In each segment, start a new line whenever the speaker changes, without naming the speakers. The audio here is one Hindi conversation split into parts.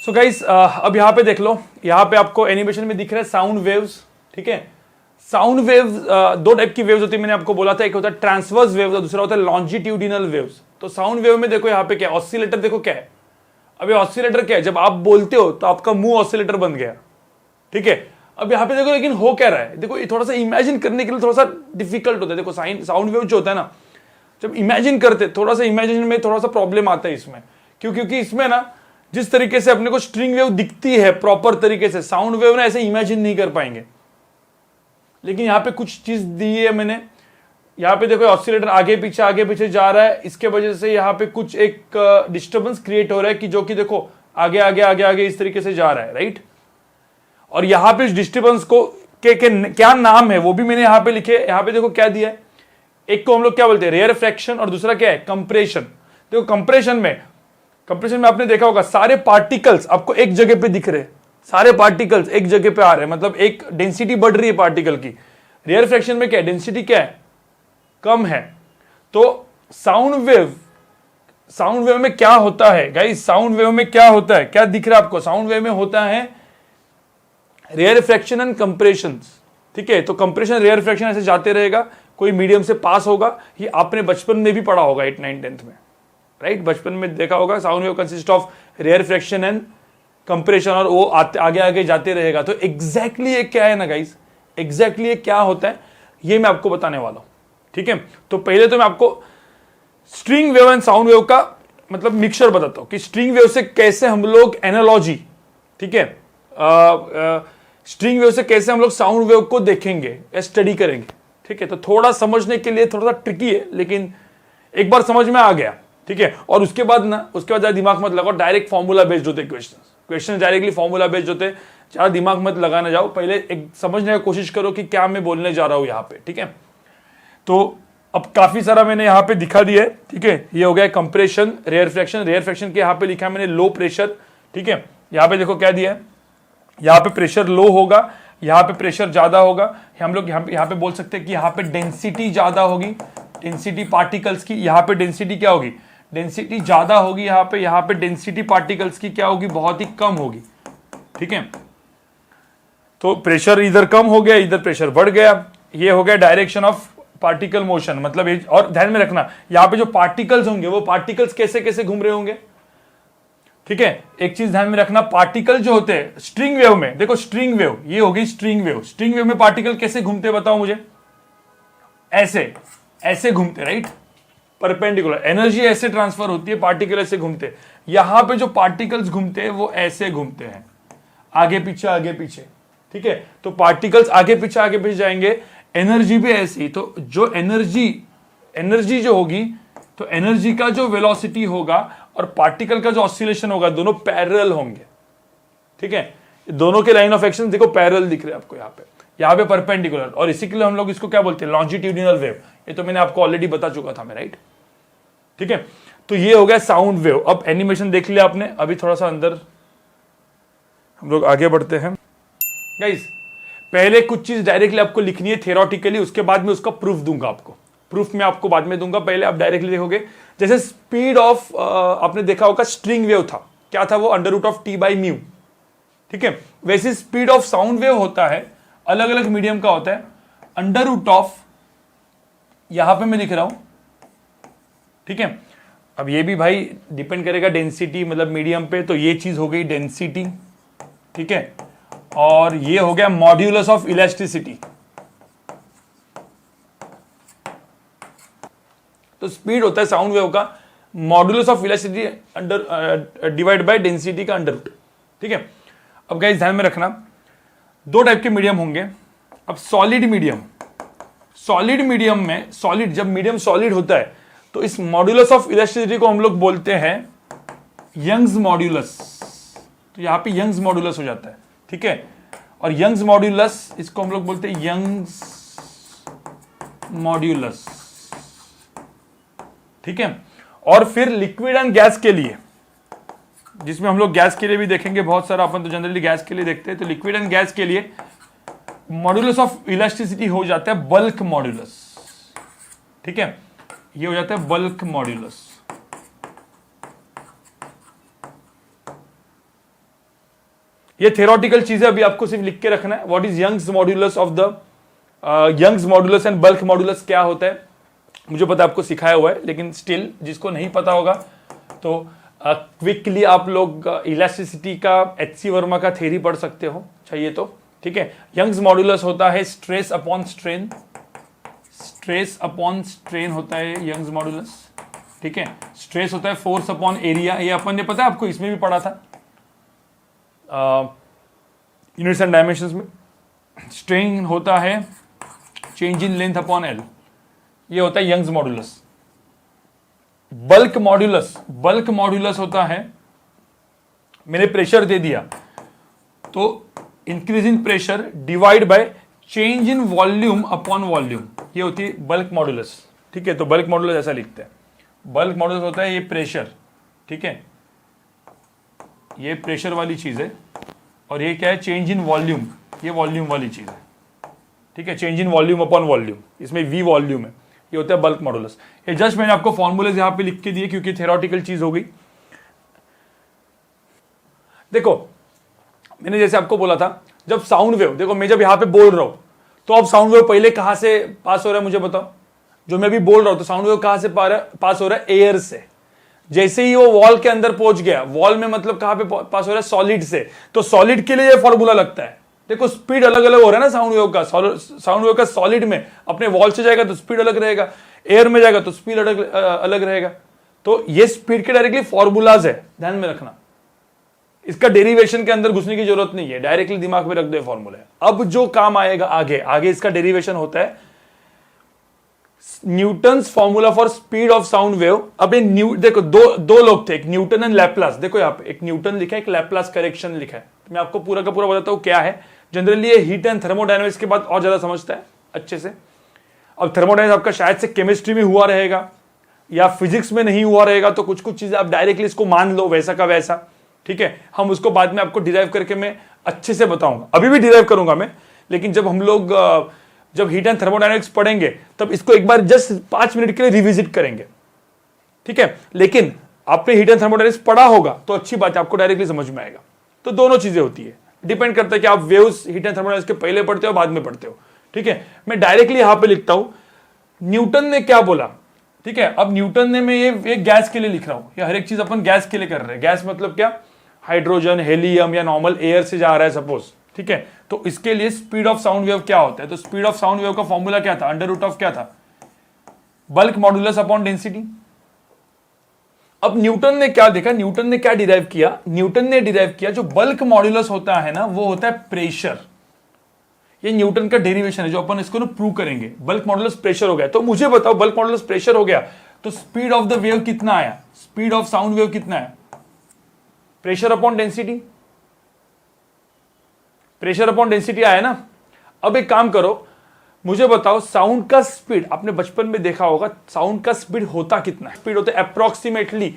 सो गाइस अब यहाँ पे देख लो, यहाँ पे आपको एनिमेशन में दिख रहा है साउंड वेव्स। ठीक है, साउंड वेव्स दो टाइप की वेव्स होती है, मैंने आपको बोला था, एक होता है ट्रांसवर्स वेव्स और दूसरा होता है लॉन्जिट्यूडिनल वेव्स। तो साउंड वेव में देखो यहाँ पे क्या है, ऑसिलेटर देखो क्या है। अब ये ऑसिलेटर क्या है, जब आप बोलते हो तो आपका मुंह ऑसिलेटर बन गया। ठीक है, अब यहाँ पे देखो लेकिन हो क्या रहा है, देखो ये थोड़ा सा इमेजिन करने के लिए थोड़ा सा डिफिकल्ट होता है। देखो साउंड वेव जो होता है ना, जब इमेजिन करते थोड़ा सा इमेजिन में थोड़ा सा प्रॉब्लम आता है इसमें। क्योंकि इसमें ना जिस तरीके से अपने को स्ट्रिंग वेव दिखती है प्रॉपर तरीके से, साउंड वेव ना ऐसे इमेजिन नहीं कर पाएंगे। लेकिन यहाँ पे कुछ चीज दी है मैंने, यहाँ पे देखो ऑसिलेटर आगे पीछे जा रहा है, इसके वजह से यहाँ पे कुछ एक डिस्टर्बेंस क्रिएट हो रहा है कि जो कि देखो आगे इस तरीके से जा रहा है, राइट। और यहाँ पे इस डिस्टर्बेंस को क्या नाम है वो भी मैंने यहाँ पे लिखे। यहाँ पे देखो क्या दिया है, एक को हम लोग क्या बोलते हैं रेयरफेक्शन और दूसरा क्या है कंप्रेशन। देखो कंप्रेशन में आपने देखा होगा सारे पार्टिकल्स आपको एक जगह पे दिख रहे, सारे पार्टिकल्स एक जगह पे आ रहे हैं, मतलब एक डेंसिटी बढ़ रही है पार्टिकल की। रेयरफेक्शन में क्या है, डेंसिटी क्या है, कम है। तो साउंड वेव में क्या होता है गाइस, साउंड वेव में क्या होता है, क्या दिख रहा है आपको, साउंड वेव में होता है रेयरफेक्शन एंड कंप्रेशन। ठीक है, तो कंप्रेशन रेयरफेक्शन ऐसे जाते रहेगा, कोई मीडियम से पास होगा। ये आपने बचपन में भी पढ़ा होगा 8, 9, 10th में, राइट। बचपन में देखा होगा sound wave consist of rarefaction and compression, और वो आगे जाते रहेगा। तो एग्जैक्टली ये क्या है ना गाइस, एग्जैक्टली ये क्या होता है ये मैं आपको बताने वाला हूं। ठीक है, तो पहले तो मैं आपको string wave and sound wave का मतलब मिक्सचर बताता हूं कि स्ट्रिंग वेव से कैसे हम लोग एनालॉजी, ठीक है, स्ट्रिंग वेव से कैसे हम लोग साउंड वेव को देखेंगे या स्टडी करेंगे। ठीक है, तो थोड़ा समझने के लिए थोड़ा सा ट्रिकी है, लेकिन एक बार समझ में आ गया, ठीक है। और उसके बाद ज़्यादा दिमाग मत लगाओ, डायरेक्ट फॉर्मूला बेस्ड होते क्वेश्चन डायरेक्टली फॉर्मूला बेस्ड होते, ज़्यादा दिमाग मत लगाना जाओ, पहले एक समझने की कोशिश करो कि क्या मैं बोलने जा रहा हूं यहाँ पे। ठीक है, तो अब काफी सारा मैंने यहाँ पे दिखा दिया है। ठीक है, ये हो गया कंप्रेशन, रेयरफेक्शन के यहाँ पे लिखा है मैंने लो प्रेशर। ठीक है, यहाँ पे देखो क्या दिया है, यहाँ पे प्रेशर लो होगा, यहाँ पे प्रेशर ज्यादा होगा। हम लोग यहाँ पे बोल सकते हैं कि यहाँ पे डेंसिटी ज्यादा होगी, डेंसिटी पार्टिकल्स की, यहाँ पे डेंसिटी क्या होगी, डेंसिटी ज्यादा होगी। यहाँ पे डेंसिटी पार्टिकल्स की क्या होगी, बहुत ही कम होगी। ठीक है, तो प्रेशर इधर कम हो गया, इधर प्रेशर बढ़ गया। ये हो गया डायरेक्शन ऑफ पार्टिकल मोशन, मतलब और ध्यान में रखना यहाँ पे जो पार्टिकल्स होंगे वो पार्टिकल्स कैसे कैसे घूम रहे होंगे। ठीक है, एक चीज ध्यान में रखना, पार्टिकल जो होते हैं स्ट्रिंग वेव में, देखो स्ट्रिंग वेव ये हो गई स्ट्रिंग वेव में पार्टिकल कैसे घूमते बताओ मुझे, ऐसे घूमते, राइट, परपेंडिकुलर, एनर्जी ऐसे ट्रांसफर होती है, पार्टिकल ऐसे घूमते। यहां पे जो पार्टिकल्स घूमते हैं वो ऐसे घूमते हैं, आगे पीछे। ठीक है, तो पार्टिकल्स आगे पीछे जाएंगे, एनर्जी भी ऐसी। तो जो एनर्जी जो होगी, तो एनर्जी का जो वेलोसिटी होगा और पार्टिकल का जो ऑसिलेशन होगा, दोनों पैरेलल होंगे। ठीक है, दोनों के लाइन ऑफ एक्शन देखो पैरेलल दिख रहे हैं आपको यहाँ पे परपेंडिकुलर, और इसी के लिए हम लोग इसको क्या बोलते हैं, लॉन्जिट्यूडिनल वेव। ये तो मैंने आपको ऑलरेडी बता चुका था मैं, राइट। ठीक है, तो ये हो गया साउंड वेव। अब एनिमेशन देख लिया आपने, अभी थोड़ा सा अंदर हम लोग आगे बढ़ते हैं गाइस। पहले कुछ चीज डायरेक्टली आपको लिखनी है थियोरेटिकली, उसके बाद में उसका प्रूफ दूंगा आपको। प्रूफ मैं आपको बाद में दूंगा, पहले आप डायरेक्टली देखोगे। जैसे स्पीड ऑफ आपने देखा होगा स्ट्रिंग वेव था, क्या था वो, √T/μ। ठीक है, वैसे स्पीड ऑफ साउंड वेव होता है, अलग अलग मीडियम का होता है, √, यहां पे मैं लिख रहा हूं। ठीक है, अब ये भी भाई डिपेंड करेगा डेंसिटी, मतलब मीडियम पे, तो ये चीज हो गई डेंसिटी। ठीक है, और ये हो गया मॉड्यूलस ऑफ इलास्टिसिटी। तो स्पीड होता है साउंड वेव का modulus of elasticity under divide by density का √। ठीक है, अब गाइस ध्यान में रखना, दो टाइप के मीडियम होंगे। अब सॉलिड मीडियम में, जब मीडियम सॉलिड होता है तो इस मॉड्यूलस ऑफ इलास्टिसिटी को हम लोग बोलते हैं यंग्स मॉड्यूलस। तो यहां पे यंग्स मॉड्यूलस हो जाता है। ठीक है, और यंग्स मॉड्यूलस, इसको हम लोग बोलते हैं यंग्स मॉड्यूलस। ठीक है, और फिर लिक्विड एंड गैस के लिए, जिसमें हम लोग गैस के लिए भी देखेंगे बहुत सारा, अपन तो जनरली गैस के लिए देखते हैं। तो लिक्विड एंड गैस के लिए मॉड्यूलस ऑफ इलास्टिसिटी हो जाता है बल्क मॉड्यूलस। ठीक है, ये हो जाता है बल्क मॉड्यूलस। ये थ्योरेटिकल चीजें अभी आपको सिर्फ लिख के रखना है। What is Young's modulus of the Young's modulus and bulk modulus क्या होता है, मुझे पता है आपको सिखाया हुआ है, लेकिन स्टिल जिसको नहीं पता होगा तो क्विकली आप लोग इलास्टिसिटी का एचसी वर्मा का थ्योरी पढ़ सकते हो चाहिए तो, ठीक है। यंग्स मॉड्यूलस होता है stress upon strain, stress upon strain होता है यंग्स मॉड्यूलस, ठीक है। स्ट्रेस होता है फोर्स अपॉन एरिया, ये अपन ने पता है आपको इसमें भी पढ़ा था यूनिट्स एंड डायमेंशंस में। स्ट्रेन होता है change in length upon L, ये होता है Young's modulus. Bulk modulus, bulk modulus होता है मैंने प्रेशर दे दिया तो increase in pressure divide by change in volume upon volume, ये होती है बल्क मॉड्यूलस, ठीक है। तो बल्क मॉड्यूलस ऐसा लिखते हैं, बल्क मॉड्यूलस होता है ये प्रेशर, ठीक है, ये प्रेशर वाली चीज है, और ये क्या है चेंज इन वॉल्यूम, ये वॉल्यूम वाली चीज है, ठीक है। Change in volume upon volume, इसमें वी वॉल्यूम है, ये होता है बल्क मॉड्यूलस। ये जस्ट मैंने आपको फॉर्मूलेज यहां पे लिख के दिए क्योंकि थ्योरेटिकल चीज हो गई। देखो मैंने जैसे आपको बोला था जब साउंड वेव, देखो मैं जब यहां पे बोल रहा हूं तो अब साउंड वेव पहले कहां से पास हो रहा है मुझे बताओ, जो मैं अभी बोल रहा हूं तो साउंड वेव कहां से पास हो रहा है, एयर से। जैसे ही वो वॉल के अंदर पहुंच गया, वॉल में मतलब कहां पे पास हो रहा है, सॉलिड से, तो सॉलिड के लिए ये फॉर्मूला लगता है। देखो स्पीड अलग अलग हो रहा है ना साउंड वेव का, साउंड वेव का सॉलिड में अपने वॉल से जाएगा तो स्पीड अलग रहेगा, एयर में जाएगा तो स्पीड अलग रहेगा। तो ये स्पीड के डायरेक्टली फॉर्मूलाज है, ध्यान में रखना, इसका डेरिवेशन के अंदर घुसने की जरूरत नहीं है, डायरेक्टली दिमाग में रख दो फॉर्मूला। अब जो काम आएगा आगे, आगे इसका डेरिवेशन होता है Newton's formula for speed of sound wave. अब देखो दो लोग थे, एक न्यूटन एंड लैपलास। देखो यहाँ पे एक न्यूटन लिखा है, एक लैपलास करेक्शन लिखा है। मैं आपको पूरा का पूरा बताता हूं क्या है। जनरली ये हीट एंड थर्मोडायनामिक्स के बाद और ज्यादा समझता है अच्छे से। अब थर्मोडायनामिक्स आपका शायद से केमिस्ट्री में हुआ रहेगा या फिजिक्स में नहीं हुआ रहेगा, तो कुछ कुछ चीजें आप डायरेक्टली इसको मान लो वैसा का वैसा, ठीक है। हम उसको बाद में आपको डिराइव करके मैं अच्छे से बताऊंगा, अभी भी डिराइव करूंगा मैं, लेकिन जब हम लोग जब हीट एंड थर्मोडायनामिक्स पढ़ेंगे तब इसको एक बार जस्ट 5 मिनट के लिए रिविजिट करेंगे, ठीक है। लेकिन आपने हीट एंड थर्मोडायनामिक्स पढ़ा होगा तो अच्छी बात है, आपको डायरेक्टली समझ में आएगा। तो दोनों चीजें होती है, डिपेंड करता है कि आप वेव्स हीट एंड थर्मोडायनामिक्स के पहले पढ़ते हो बाद में पढ़ते हो, ठीक है। मैं डायरेक्टली यहां पे लिखता हूं न्यूटन ने क्या बोला, ठीक है। अब न्यूटन ने, मैं ये गैस के लिए लिख रहा हूं, ये हर एक चीज अपन गैस के लिए कर रहे हैं। गैस मतलब क्या, हाइड्रोजन, हेलियम या नॉर्मल एयर से जा रहा है सपोज, ठीक है। तो इसके लिए स्पीड ऑफ साउंड वेव क्या होता है, तो स्पीड ऑफ साउंड वेव का फॉर्मूला क्या था, अंडर रूट ऑफ क्या था, बल्क मॉड्यूलस अपॉन डेंसिटी। अब न्यूटन ने क्या देखा, न्यूटन ने क्या डिराइव किया, न्यूटन ने डिराइव किया जो बल्क मॉड्यूलस होता है ना वो होता है प्रेशर। ये न्यूटन का डेरिवेशन है जो अपन इसको ना प्रूव करेंगे। बल्क मॉड्यूलस प्रेशर हो गया, तो मुझे बताओ बल्क मॉड्यूलस प्रेशर हो गया तो स्पीड ऑफ द वेव कितना आया, स्पीड ऑफ साउंड वेव कितना है, pressure upon density, pressure upon density आया ना। अब एक काम करो, मुझे बताओ साउंड का स्पीड, आपने बचपन में देखा होगा साउंड का स्पीड होता कितना है, स्पीड होता है अप्रोक्सीमेटली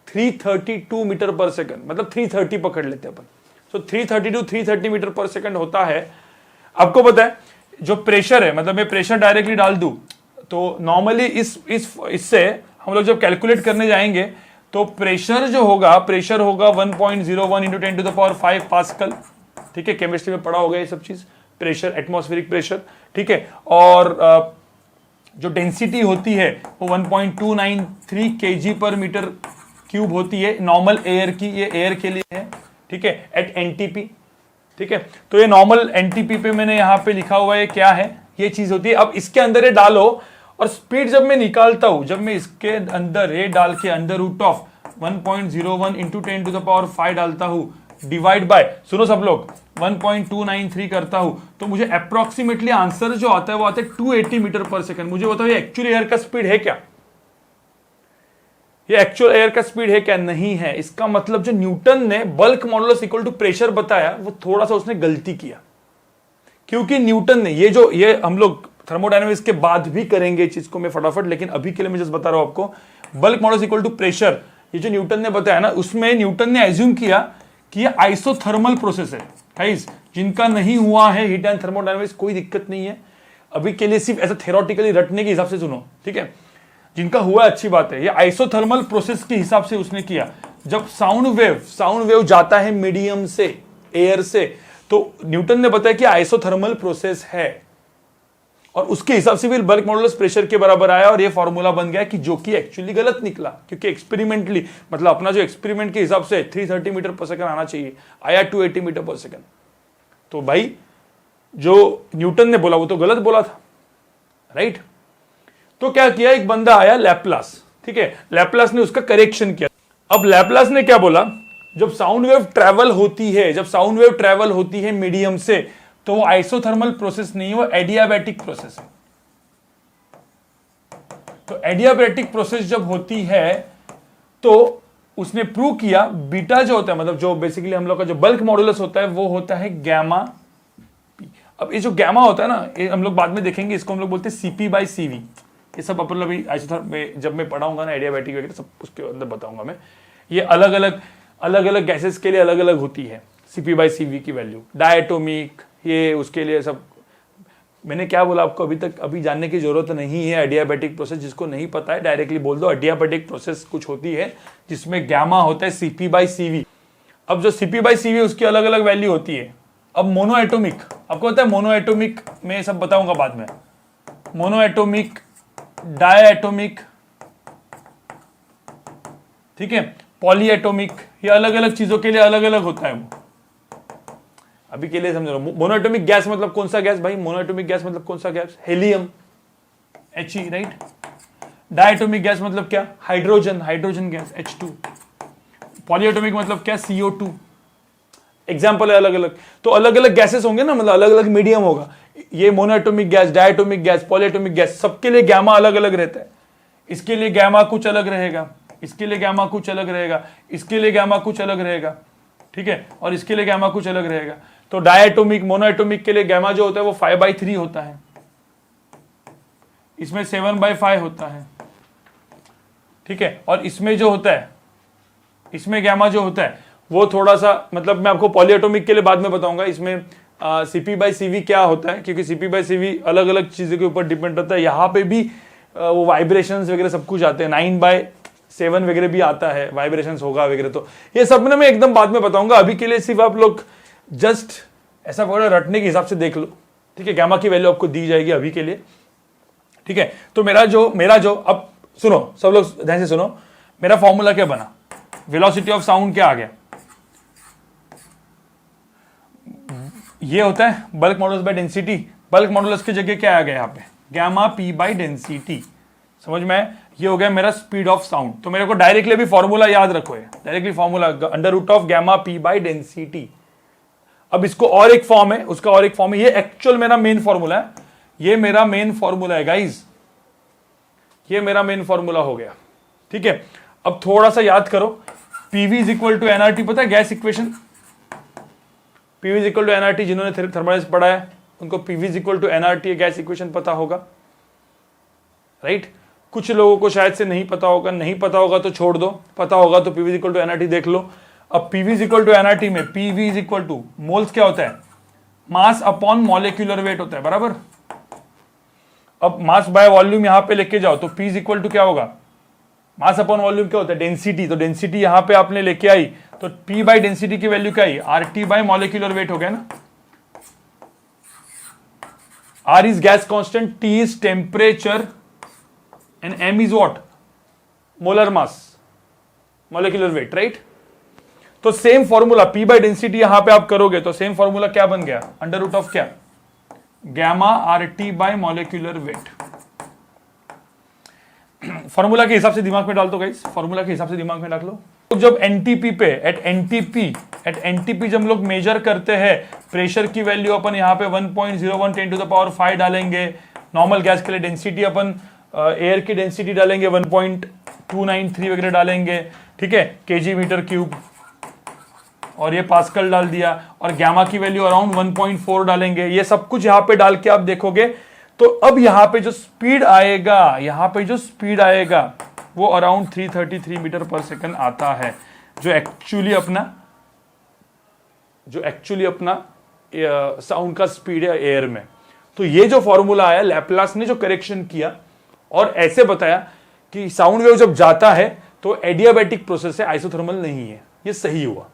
332 मीटर पर सेकंड, मतलब 330 पकड़ लेते हैं अपन। सो 332 330 मीटर पर सेकंड होता है। आपको पता है जो प्रेशर है, मतलब मैं प्रेशर डायरेक्टली डाल दूं तो नॉर्मली इससे हम लोग जब कैलकुलेट करने जाएंगे तो प्रेशर जो होगा, प्रेशर होगा 1.01 into 10 to the power 5 pascal, ठीक है। केमिस्ट्री में पढ़ा होगा ये सब चीज, प्रेशर, एटमॉस्फेरिक प्रेशर, ठीक है। और जो डेंसिटी होती है वो 1.293 kg पर मीटर क्यूब होती है नॉर्मल एयर की, ये एयर के लिए है, ठीक है, एट एनटीपी, ठीक है। तो ये नॉर्मल एनटीपी पे मैंने यहां पे लिखा हुआ है क्या है, ये चीज होती है। अब इसके अंदर ये डालो और स्पीड जब मैं निकालता हूं, जब मैं इसके अंदर ये डाल के under root of 1.01 into 10 to the power 5 डालता हूं डिवाइड बाय, सुनो सब लोग, 1.293 करता हूं तो मुझे अप्रोक्सीमेटली आंसर जो आता है वो आता है 280 मीटर पर सेकंड। मुझे बताओ ये एक्चुअल एयर का स्पीड है क्या, ये एक्चुअल एयर का स्पीड है क्या, नहीं है। इसका मतलब जो न्यूटन ने bulk modulus equal to pressure बताया वो थोड़ा सा उसने गलती किया, क्योंकि न्यूटन ने ये हम लोग थर्मोडायनामिक्स के बाद भी करेंगे चीज को मैं फटाफट, लेकिन अभी के लिए मैं जस्ट बता रहा हूं आपको, bulk modulus equal to pressure, ये जो न्यूटन ने बताया ना, उसमें न्यूटन ने एज्यूम किया कि ये आइसोथर्मल प्रोसेस है। गाइस जिनका नहीं हुआ है हीट एंड थर्मोडायनामिक्स कोई दिक्कत नहीं है, अभी के लिए सिर्फ ऐसा थ्योरेटिकली रटने के हिसाब से सुनो, ठीक है। जिनका हुआ अच्छी बात है, ये आइसोथर्मल प्रोसेस के हिसाब से उसने किया। जब साउंड वेव जाता है मीडियम से, एयर से, तो न्यूटन ने बताया कि आइसोथर्मल प्रोसेस है, और उसके हिसाब से भी बल्क मॉडुलस प्रेशर के बराबर आया, और ये फॉर्मूला बन गया कि जो कि एक्चुअली गलत निकला, क्योंकि एक्सपेरिमेंटली मतलब अपना जो एक्सपेरिमेंट के हिसाब से 330 मीटर पर सेकंड आना चाहिए, आया 280 मीटर पर सेकंड। तो भाई जो न्यूटन ने बोला वो तो गलत बोला था, राइट। तो क्या किया, एक बंदा आया लैपलास, ठीक है, लैपलास ने उसका करेक्शन किया। अब लैपलास ने क्या बोला, जब साउंड वेव ट्रैवल होती है, जब साउंड वेव ट्रैवल होती है मीडियम से, तो वो आइसोथर्मल प्रोसेस नहीं, वो एडियाबैटिक प्रोसेस है। तो एडियाबैटिक प्रोसेस जब होती है तो उसने प्रूव किया बीटा जो होता है, मतलब जो बेसिकली हम लोग का जो बल्क मॉडुलस होता है वो होता है गैमा पी। अब ये जो गैमा होता है ना, ये हम लोग बाद में देखेंगे, इसको हम लोग बोलते हैं सीपी बाई सीवी। ये सब अपन अभी आइसोथर्मल में जब मैं पढ़ाऊंगा ना, एडियाबैटिक वगैरह सब उसके अंदर बताऊंगा मैं। ये अलग अलग गैसेस के लिए अलग अलग होती है सीपी बाई सीवी की वैल्यू, डायटोमिक, ये उसके लिए सब। मैंने क्या बोला आपको, अभी तक अभी जानने की जरूरत नहीं है एडियाबैटिक प्रोसेस। जिसको नहीं पता है डायरेक्टली बोल दो, एडियाबैटिक प्रोसेस कुछ होती है जिसमें गैमा होता है सीपी बाई सीवी। अब जो सीपी बाई सीवी उसकी अलग अलग वैल्यू होती है। अब मोनो एटोमिक, आपको पता है मोनो एटोमिक में सब बताऊंगा बाद में, मोनो एटोमिक, डाई एटोमिक, ठीक है, पॉली एटोमिक, ये अलग अलग चीजों के लिए अलग अलग होता है वो। अभी के लिए समझ लो, मोनोएटॉमिक गैस मतलब कौन सा गैस भाई, मोनोएटॉमिक गैस मतलब कौन सा gas, helium, He, right. Diatomic gas मतलब क्या, hydrogen, hydrogen gas H2। Polyatomic मतलब क्या, CO2। एग्जाम्पल है अलग अलग, तो अलग अलग गैसेस होंगे ना, मतलब अलग अलग मीडियम होगा। ये monoatomic gas, diatomic gas, polyatomic gas, सबके लिए गैमा अलग अलग रहता है। इसके लिए गैमा कुछ अलग रहेगा, इसके लिए गैमा कुछ अलग रहेगा, इसके लिए गैमा कुछ अलग रहेगा, ठीक है, और इसके लिए गैमा कुछ अलग रहेगा। तो डायटोमिक, मोनोएटोमिक के लिए गैमा जो होता है वो 5/3 होता है, इसमें 7/5 होता है, ठीक है, और इसमें जो होता है, इसमें गैमा जो होता है वो थोड़ा सा, मतलब मैं आपको पॉलीएटोमिक के लिए बाद में बताऊंगा इसमें सीपी बाई सीवी क्या होता है, क्योंकि सीपी बाई सीवी अलग अलग चीजों के ऊपर डिपेंड रहता है। यहाँ पे भी वो वाइब्रेशंस वगैरह सब कुछ आते हैं, 9/7 वगैरह भी आता है, वाइब्रेशंस होगा वगैरह। तो ये सब में मैं एकदम बाद में बताऊंगा, अभी के लिए सिर्फ आप लोग जस्ट ऐसा वगैरह रटने के हिसाब से देख लो, ठीक है। गैमा की वैल्यू आपको दी जाएगी अभी के लिए, ठीक है। तो मेरा जो अब सुनो, सब लोग ध्यान से सुनो, मेरा फॉर्मूला क्या बना, वेलोसिटी ऑफ साउंड क्या आ गया, ये होता है bulk modulus by density. Bulk modulus की जगह क्या आ गया यहाँ पे, गैमा पी बाई डेंसिटी, समझ में। ये हो गया मेरा स्पीड ऑफ साउंड। तो मेरे को डायरेक्टली भी फॉर्मूला याद रखो, है directly formula under root of gamma P by density. अब इसको और एक फॉर्म है, उसका और एक फॉर्म है, ये एक्चुअल मेरा मेन फॉर्मूला है, ये मेरा मेन फॉर्मूला है गाइज, ये मेरा मेन फॉर्मूला हो गया, ठीक है। अब थोड़ा सा याद करो, PV is equal to nRT, पता है gas equation, PV is equal to nRT, जिन्होंने थर्मोडायनामिक्स पढ़ा है उनको PV is equal to nRT gas equation पता होगा, राइट। कुछ लोगों को शायद से नहीं पता होगा, नहीं पता होगा तो छोड़ दो, पता होगा तो PV is equal to NRT देख लो। अब PV is equal to NRT में PV is equal to moles क्या होता है, मास अपॉन मॉलिक्यूलर वेट होता है, बराबर। अब मास बाय वॉल्यूम यहां पे लेके जाओ तो पी इज इक्वल टू क्या होगा, मास अपॉन वॉल्यूम क्या होता है, डेंसिटी। तो डेंसिटी यहां पे आपने लेके आई तो पी बाई डेंसिटी की वैल्यू क्या आई, आरटी बाय मॉलिक्यूलर वेट हो गया ना। R is gas constant, T is temperature and M is what, molar mass, molecular weight, right. तो same formula P by density यहां पे आप करोगे तो सेम फॉर्मूला क्या बन गया, अंडर रूट ऑफ क्या, gamma R T by molecular weight. Formula के हिसाब से दिमाग में डाल दो गाइस, फॉर्मूला के हिसाब से दिमाग में डाल लो। तो जब एनटीपी पे एट एनटीपी जब हम लोग मेजर करते हैं प्रेशर की वैल्यू अपन यहाँ पे 1.01 10 टू द पावर 5 डालेंगे। नॉर्मल गैस के लिए डेंसिटी अपन एयर की डेंसिटी डालेंगे 1.293 वगैरह डालेंगे, ठीक है, केजी मीटर क्यूब, और ये पास्कल डाल दिया, और गैमा की वैल्यू अराउंड 1.4 डालेंगे। ये सब कुछ यहाँ पे डाल के आप देखोगे तो अब यहाँ पे जो स्पीड आएगा, यहाँ पे जो स्पीड आएगा वो अराउंड 333 मीटर पर सेकंड आता है, जो एक्चुअली अपना साउंड का स्पीड है एयर में। तो ये जो फॉर्मूला आया, लैपलास ने जो करेक्शन किया और ऐसे बताया कि साउंड वेव जब जाता है तो एडियाबैटिक प्रोसेस है, आइसोथर्मल नहीं है, ये सही हुआ।